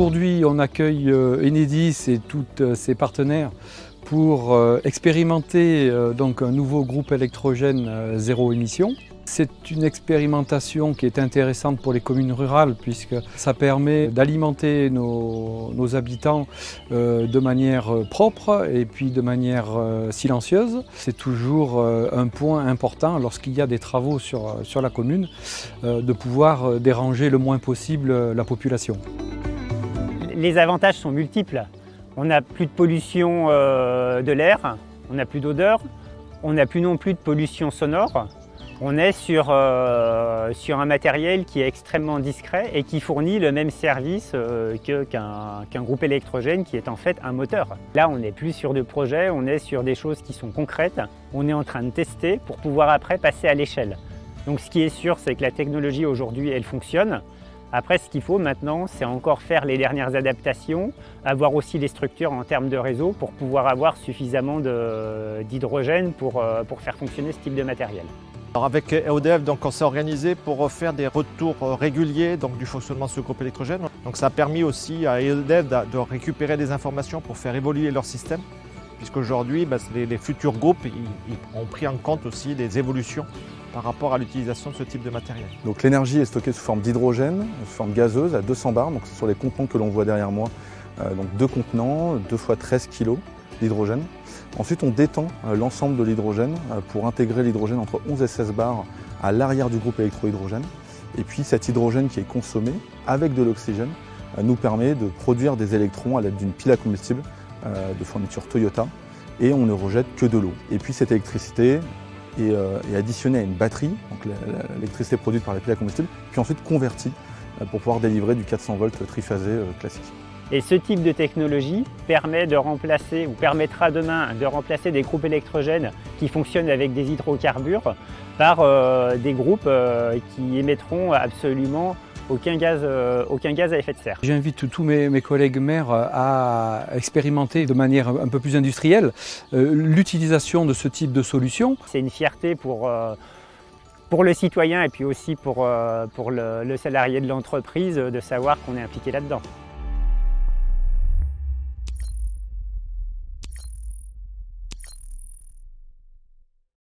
Aujourd'hui, on accueille Enedis et tous ses partenaires pour expérimenter donc un nouveau groupe électrogène zéro émission. C'est une expérimentation qui est intéressante pour les communes rurales puisque ça permet d'alimenter nos habitants de manière propre et puis de manière silencieuse. C'est toujours un point important lorsqu'il y a des travaux sur la commune de pouvoir déranger le moins possible la population. Les avantages sont multiples. On n'a plus de pollution de l'air, on n'a plus d'odeur, on n'a plus non plus de pollution sonore. On est sur un matériel qui est extrêmement discret et qui fournit le même service qu'un groupe électrogène qui est en fait un moteur. Là, on n'est plus sur de projets, on est sur des choses qui sont concrètes. On est en train de tester pour pouvoir après passer à l'échelle. Donc ce qui est sûr, c'est que la technologie aujourd'hui, elle fonctionne. Après, ce qu'il faut maintenant, c'est encore faire les dernières adaptations, avoir aussi les structures en termes de réseau pour pouvoir avoir suffisamment d'hydrogène pour faire fonctionner ce type de matériel. Alors avec EODEV, on s'est organisé pour faire des retours réguliers du fonctionnement de ce groupe électrogène. Donc ça a permis aussi à EODEV de récupérer des informations pour faire évoluer leur système, puisqu'aujourd'hui, les futurs groupes ils ont pris en compte aussi des évolutions par rapport à l'utilisation de ce type de matériel. Donc l'énergie est stockée sous forme d'hydrogène, sous forme gazeuse à 200 bars. Donc ce sont les contenants que l'on voit derrière moi. Donc 2 contenants, 2 fois 13 kg d'hydrogène. Ensuite, on détend l'ensemble de l'hydrogène pour intégrer l'hydrogène entre 11 et 16 bars à l'arrière du groupe électrohydrogène. Et puis cet hydrogène qui est consommé avec de l'oxygène nous permet de produire des électrons à l'aide d'une pile à combustible de fourniture Toyota et on ne rejette que de l'eau. Et puis cette électricité est additionnée à une batterie, donc l'électricité produite par la pile à combustible, puis ensuite convertie pour pouvoir délivrer du 400 volts triphasé classique. Et ce type de technologie permet de remplacer, ou permettra demain de remplacer des groupes électrogènes qui fonctionnent avec des hydrocarbures par des groupes qui émettront absolument aucun gaz à effet de serre. J'invite tous mes collègues maires à expérimenter de manière un peu plus industrielle l'utilisation de ce type de solution. C'est une fierté pour le citoyen et puis aussi pour le salarié de l'entreprise de savoir qu'on est impliqué là-dedans.